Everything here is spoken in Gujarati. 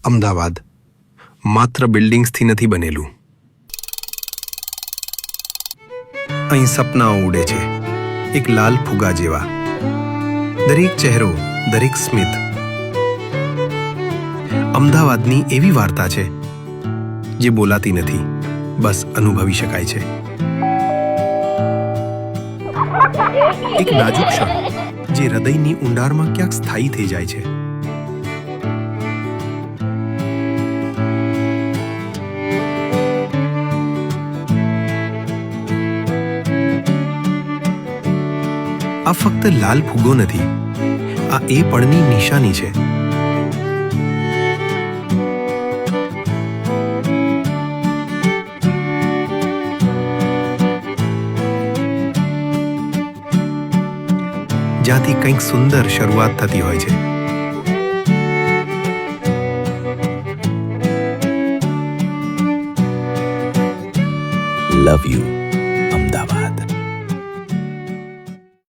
અમદાવાદ માત્ર બિલ્ડિંગ્સથી નથી બનેલું. અહીં સપનાઓ ઉડે છે, એક લાલ ફુગા જેવા. દરેક ચહેરો, દરેક સ્મિત અમદાવાદની એવી વાર્તા છે જે બોલાતી નથી, બસ અનુભવી શકાય છે. એક નાજુક ક્ષણ જે હૃદયની ઊંડાણમાં ક્યાંક સ્થાયી થઈ જાય છે. આ ફક્ત લાલ ફુગ્ગો નથી, આ એ પળની નિશાની છે. જ્યાંથી કંઈક સુંદર શરૂઆત થતી હોય છે. Love you.